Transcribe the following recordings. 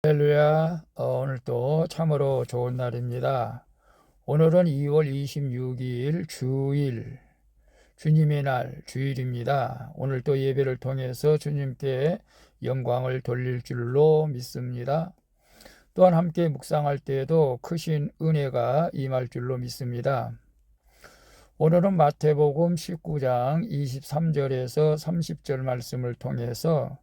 할렐루야. 오늘 또 참으로 좋은 날입니다. 오늘은 2월 26일 주일, 주님의 날, 주일입니다. 오늘 또 예배를 통해서 주님께 영광을 돌릴 줄로 믿습니다. 또한 함께 묵상할 때에도 크신 은혜가 임할 줄로 믿습니다. 오늘은 마태복음 19장 23절에서 30절 말씀을 통해서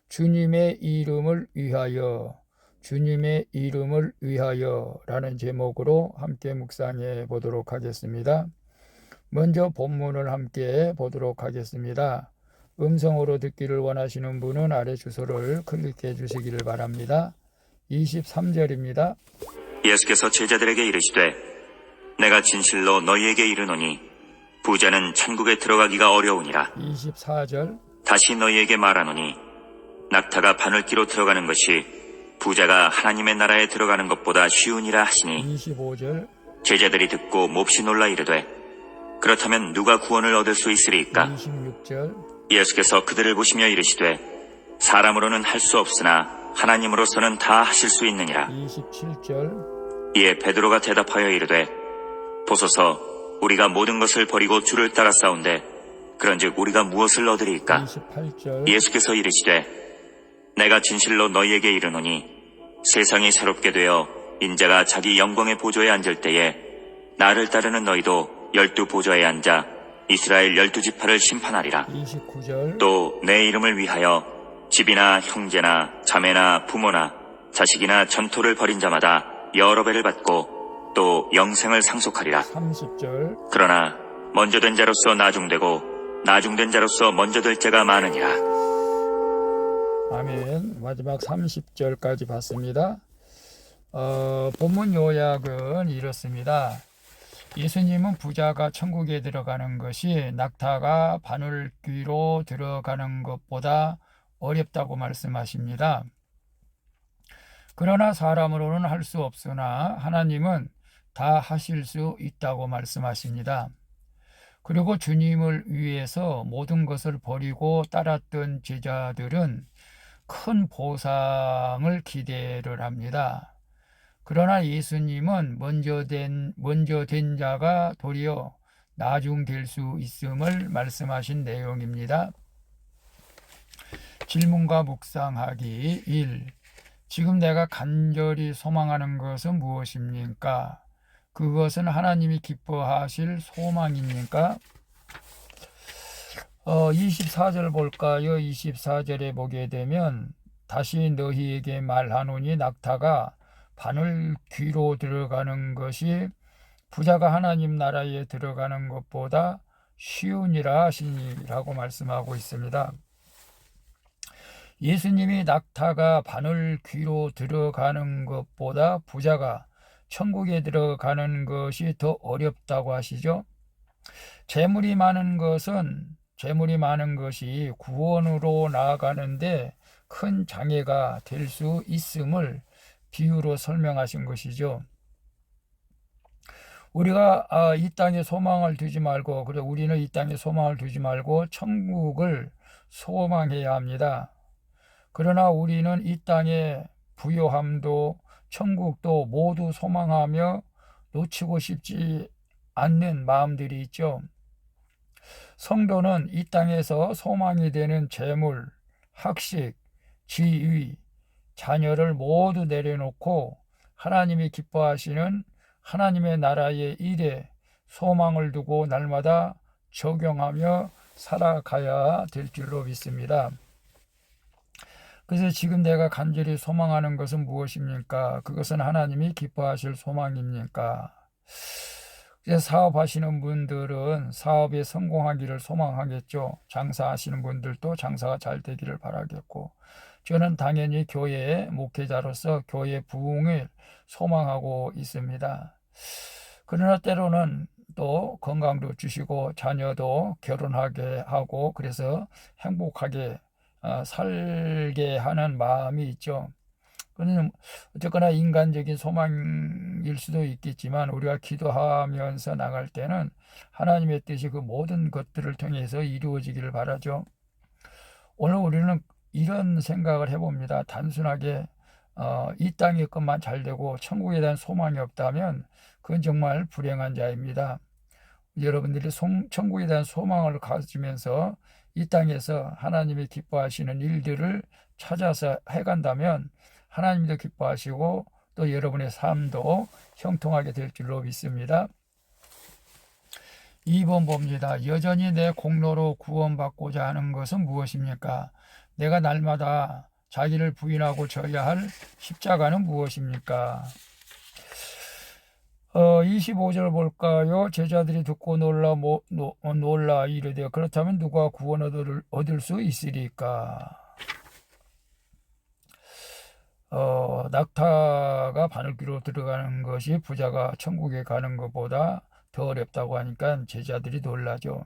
주님의 이름을 위하여, 주님의 이름을 위하여 라는 제목으로 함께 묵상해 보도록 하겠습니다. 먼저 본문을 함께 보도록 하겠습니다. 음성으로 듣기를 원하시는 분은 아래 주소를 클릭해 주시기를 바랍니다. 23절입니다. 예수께서 제자들에게 이르시되 내가 진실로 너희에게 이르노니 부자는 천국에 들어가기가 어려우니라. 24절. 다시 너희에게 말하노니 낙타가 바늘귀로 들어가는 것이 부자가 하나님의 나라에 들어가는 것보다 쉬우니라 하시니. 25절. 제자들이 듣고 몹시 놀라 이르되 그렇다면 누가 구원을 얻을 수 있으리까? 26절. 예수께서 그들을 보시며 이르시되 사람으로는 할 수 없으나 하나님으로서는 다 하실 수 있느니라. 27절. 이에 베드로가 대답하여 이르되 보소서 우리가 모든 것을 버리고 주를 따라 싸운데 그런즉 우리가 무엇을 얻으리이까? 28절. 예수께서 이르시되 내가 진실로 너희에게 이르노니 세상이 새롭게 되어 인자가 자기 영광의 보좌에 앉을 때에 나를 따르는 너희도 12 보좌에 앉아 이스라엘 12지파를 심판하리라. 29절. 또 내 이름을 위하여 집이나 형제나 자매나 부모나 자식이나 전토를 벌인 자마다 여러 배를 받고 또 영생을 상속하리라. 30절. 그러나 먼저 된 자로서 나중되고 나중된 자로서 먼저 될 자가 많으니라. 아멘. 마지막 30절까지 봤습니다. 본문 요약은 이렇습니다. 예수님은 부자가 천국에 들어가는 것이 낙타가 바늘귀로 들어가는 것보다 어렵다고 말씀하십니다. 그러나 사람으로는 할 수 없으나 하나님은 다 하실 수 있다고 말씀하십니다. 그리고 주님을 위해서 모든 것을 버리고 따랐던 제자들은 큰 보상을 기대를 합니다. 그러나 예수님은 먼저 된 자가 도리어 나중 될 수 있음을 말씀하신 내용입니다. 질문과 묵상하기 1. 지금 내가 간절히 소망하는 것은 무엇입니까? 그것은 하나님이 기뻐하실 소망입니까? 24절 볼까요? 24절에 보게 되면 다시 너희에게 말하노니 낙타가 바늘귀로 들어가는 것이 부자가 하나님 나라에 들어가는 것보다 쉬우니라 하시니라고 말씀하고 있습니다. 예수님이 낙타가 바늘귀로 들어가는 것보다 부자가 천국에 들어가는 것이 더 어렵다고 하시죠. 재물이 많은 것이 구원으로 나아가는데 큰 장애가 될 수 있음을 비유로 설명하신 것이죠. 우리가 이 땅에 소망을 두지 말고, 그래 우리는 이 땅에 소망을 두지 말고 천국을 소망해야 합니다. 그러나 우리는 이 땅의 부요함도 천국도 모두 소망하며 놓치고 싶지 않는 마음들이 있죠. 성도는 이 땅에서 소망이 되는 재물, 학식, 지위, 자녀를 모두 내려놓고 하나님이 기뻐하시는 하나님의 나라의 일에 소망을 두고 날마다 적용하며 살아가야 될 줄로 믿습니다. 그래서 지금 내가 간절히 소망하는 것은 무엇입니까? 그것은 하나님이 기뻐하실 소망입니까? 사업하시는 분들은 사업에 성공하기를 소망하겠죠. 장사하시는 분들도 장사가 잘 되기를 바라겠고, 저는 당연히 교회의 목회자로서 교회 부흥을 소망하고 있습니다. 그러나 때로는 또 건강도 주시고 자녀도 결혼하게 하고 그래서 행복하게 살게 하는 마음이 있죠. 그는 어쨌거나 인간적인 소망일 수도 있겠지만 우리가 기도하면서 나갈 때는 하나님의 뜻이 그 모든 것들을 통해서 이루어지기를 바라죠. 오늘 우리는 이런 생각을 해봅니다. 단순하게 이 땅의 것만 잘 되고 천국에 대한 소망이 없다면 그건 정말 불행한 자입니다. 여러분들이 천국에 대한 소망을 가지면서 이 땅에서 하나님이 기뻐하시는 일들을 찾아서 해간다면 하나님도 기뻐하시고 또 여러분의 삶도 형통하게 될 줄로 믿습니다. 2번 봅니다. 여전히 내 공로로 구원받고자 하는 것은 무엇입니까? 내가 날마다 자기를 부인하고 져야 할 십자가는 무엇입니까? 25절 볼까요? 제자들이 듣고 놀라 이르되 그렇다면 누가 구원 얻을 수 있으리까? 낙타가 바늘귀로 들어가는 것이 부자가 천국에 가는 것보다 더 어렵다고 하니까 제자들이 놀라죠.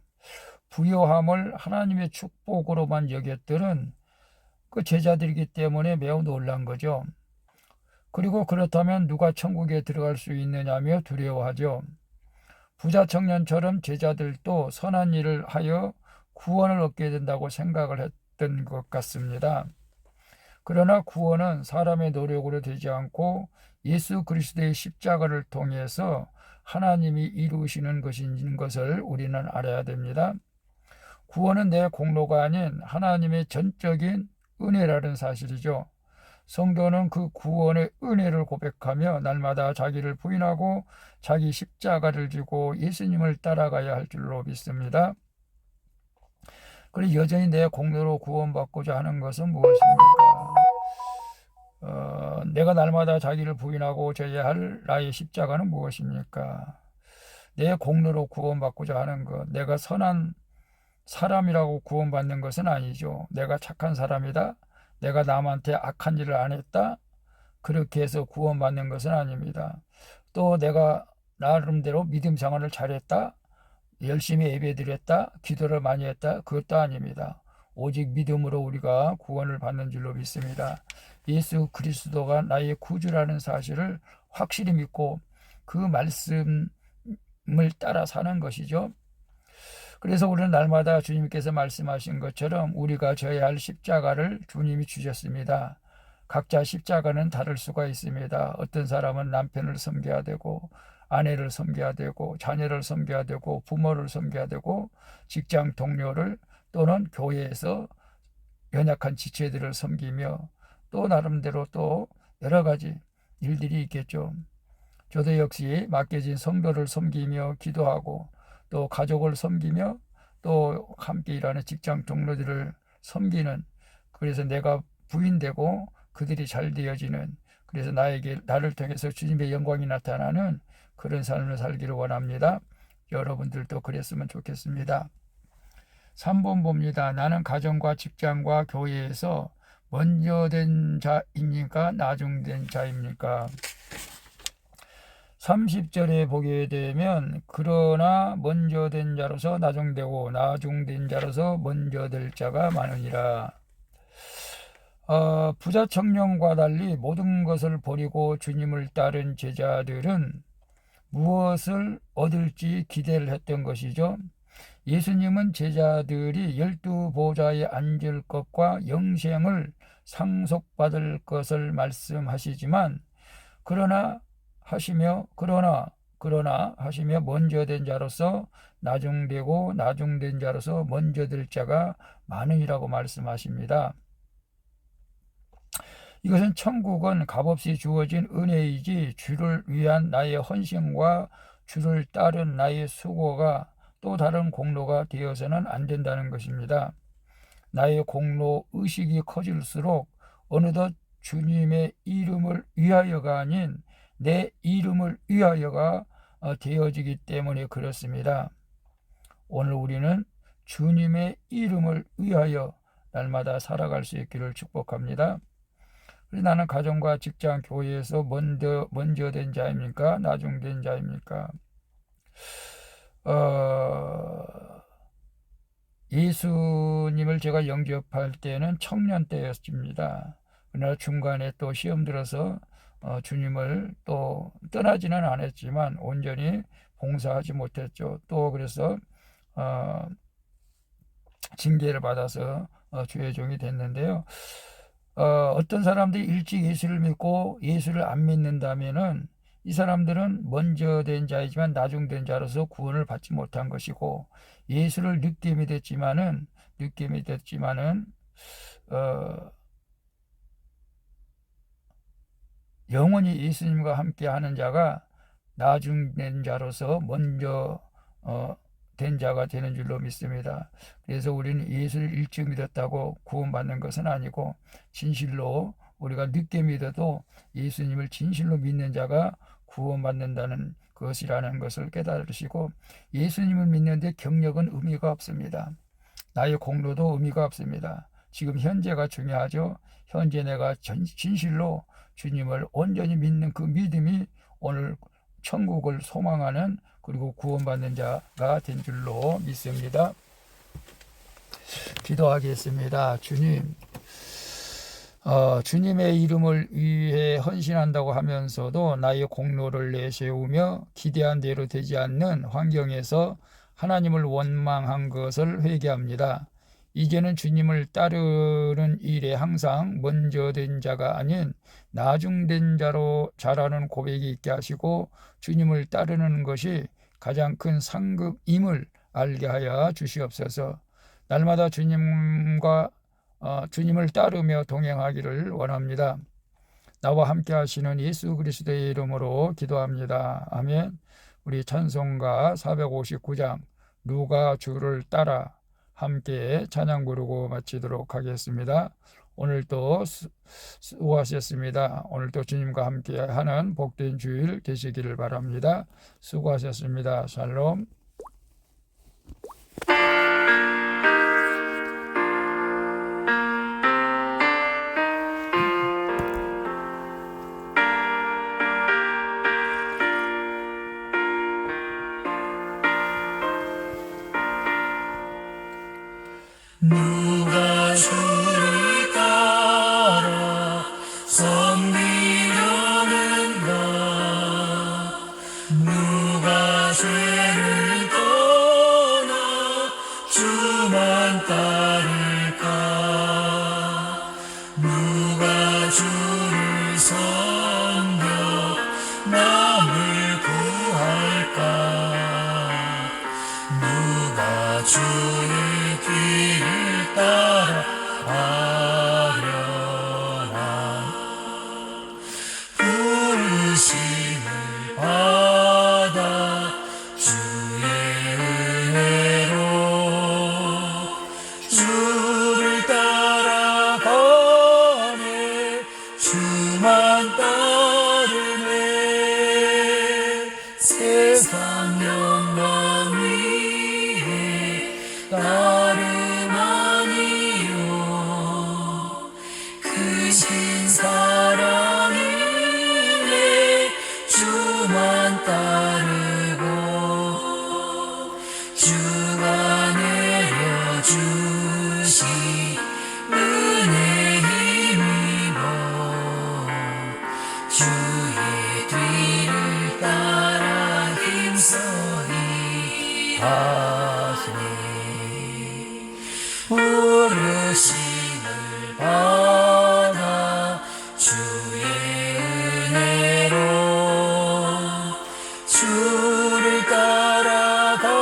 부요함을 하나님의 축복으로만 여겼들은 그 제자들이기 때문에 매우 놀란 거죠. 그리고 그렇다면 누가 천국에 들어갈 수 있느냐며 두려워하죠. 부자 청년처럼 제자들도 선한 일을 하여 구원을 얻게 된다고 생각을 했던 것 같습니다. 그러나 구원은 사람의 노력으로 되지 않고 예수 그리스도의 십자가를 통해서 하나님이 이루시는 것인 것을 우리는 알아야 됩니다. 구원은 내 공로가 아닌 하나님의 전적인 은혜라는 사실이죠. 성도는 그 구원의 은혜를 고백하며 날마다 자기를 부인하고 자기 십자가를 지고 예수님을 따라가야 할 줄로 믿습니다. 그리고 여전히 내 공로로 구원받고자 하는 것은 무엇입니까? 내가 날마다 자기를 부인하고 져야 할 나의 십자가는 무엇입니까? 내 공로로 구원받고자 하는 것, 내가 선한 사람이라고 구원받는 것은 아니죠. 내가 착한 사람이다, 내가 남한테 악한 일을 안 했다, 그렇게 해서 구원받는 것은 아닙니다. 또 내가 나름대로 믿음 생활을 잘했다, 열심히 예배드렸다, 기도를 많이 했다, 그것도 아닙니다. 오직 믿음으로 우리가 구원을 받는 줄로 믿습니다. 예수 그리스도가 나의 구주라는 사실을 확실히 믿고 그 말씀을 따라 사는 것이죠. 그래서 우리는 날마다 주님께서 말씀하신 것처럼 우리가 져야 할 십자가를 주님이 주셨습니다. 각자 십자가는 다를 수가 있습니다. 어떤 사람은 남편을 섬겨야 되고 아내를 섬겨야 되고 자녀를 섬겨야 되고 부모를 섬겨야 되고 직장 동료를 또는 교회에서 연약한 지체들을 섬기며 또 나름대로 또 여러 가지 일들이 있겠죠. 저도 역시 맡겨진 성도를 섬기며 기도하고 또 가족을 섬기며 또 함께 일하는 직장 동료들을 섬기는, 그래서 내가 부인되고 그들이 잘 되어지는, 그래서 나를 통해서 주님의 영광이 나타나는 그런 삶을 살기를 원합니다. 여러분들도 그랬으면 좋겠습니다. 3번 봅니다. 나는 가정과 직장과 교회에서 먼저 된 자입니까? 나중된 자입니까? 30절에 보게 되면 그러나 먼저 된 자로서 나중되고 나중된 자로서 먼저 될 자가 많으니라. 부자 청년과 달리 모든 것을 버리고 주님을 따른 제자들은 무엇을 얻을지 기대를 했던 것이죠. 예수님은 제자들이 12보좌에 앉을 것과 영생을 상속받을 것을 말씀하시지만 그러나 하시며 먼저 된 자로서 나중되고 나중된 자로서 먼저 될 자가 많으니라고 말씀하십니다. 이것은 천국은 값없이 주어진 은혜이지 주를 위한 나의 헌신과 주를 따른 나의 수고가 또 다른 공로가 되어서는 안 된다는 것입니다. 나의 공로 의식이 커질수록 어느덧 주님의 이름을 위하여가 아닌 내 이름을 위하여가 되어지기 때문에 그렇습니다. 오늘 우리는 주님의 이름을 위하여 날마다 살아갈 수 있기를 축복합니다. 나는 가정과 직장, 교회에서 먼저 된 자입니까? 나중된 자입니까? 예수님을 제가 영접할 때는 청년 때였습니다. 그러나 중간에 또 시험 들어서 주님을 또 떠나지는 않았지만 온전히 봉사하지 못했죠. 또 그래서 징계를 받아서 주의 종이 됐는데요. 어떤 사람들이 일찍 예수를 믿고 예수를 안 믿는다면은 이 사람들은 먼저 된 자이지만 나중된 자로서 구원을 받지 못한 것이고, 예수를 늦게 믿었지만은 어, 영원히 예수님과 함께 하는 자가 나중된 자로서 먼저 된 자가 되는 줄로 믿습니다. 그래서 우리는 예수를 일찍 믿었다고 구원받는 것은 아니고, 진실로 우리가 늦게 믿어도 예수님을 진실로 믿는 자가 구원받는다는 것이라는 것을 깨달으시고, 예수님을 믿는데 경력은 의미가 없습니다. 나의 공로도 의미가 없습니다. 지금 현재가 중요하죠. 현재 내가 진실로 주님을 온전히 믿는 그 믿음이 오늘 천국을 소망하는, 그리고 구원받는 자가 된 줄로 믿습니다. 기도하겠습니다. 주님, 주님의 이름을 위해 헌신한다고 하면서도 나의 공로를 내세우며 기대한 대로 되지 않는 환경에서 하나님을 원망한 것을 회개합니다. 이제는 주님을 따르는 일에 항상 먼저 된 자가 아닌 나중된 자로 자라는 고백이 있게 하시고, 주님을 따르는 것이 가장 큰 상급임을 알게 하여 주시옵소서. 날마다 주님을 따르며 동행하기를 원합니다. 나와 함께 하시는 예수 그리스도의 이름으로 기도합니다. 아멘. 우리 찬송가 459장 누가 주를 따라 함께 찬양 부르고 마치도록 하겠습니다. 오늘도 수고하셨습니다. 오늘도 주님과 함께 하는 복된 주일 되시기를 바랍니다. 수고하셨습니다. 샬롬. 누가 주를 따라 섬기려는가? 누가 죄를 떠나 주만 따를까? 누가 주를 섬겨 남을 구할까? 누가 주의 길을 따라 가려나? 부르심을 받아 주의 은혜로 주를 따라가네. 주만 따르네. 세상 영광 위에 따름 아니요. 크신 사랑 은혜 주만 따르고 주가 내려주신 은혜 힘입어 주의 뒤를 따라 힘써 일하세. 부르심을 받아 주의 은혜로 주를 따라가네.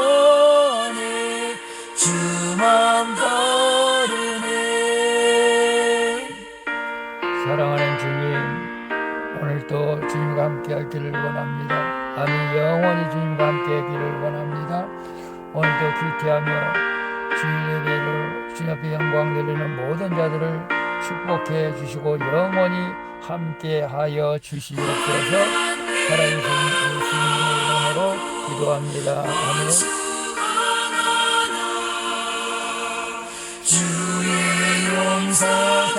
주만 따르네. 사랑하는 주님, 오늘도 주님과 함께 하기를 원합니다. 아니 영원히 주님과 함께 하기를 원합니다. 오늘도 귀티하며 주일 예배로 주님 앞에 영광 돌리는 모든 자들을 축복해 주시고 영원히 함께 하여 주시옵소서. 살아계신 예수님의 이름으로 기도합니다. 아멘. 주의 용사도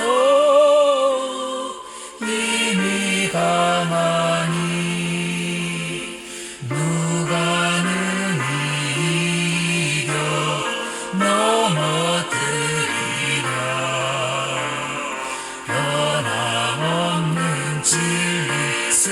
힘이 강하니 누가 능히 이겨 넘어뜨리랴. 변함없는 진리 승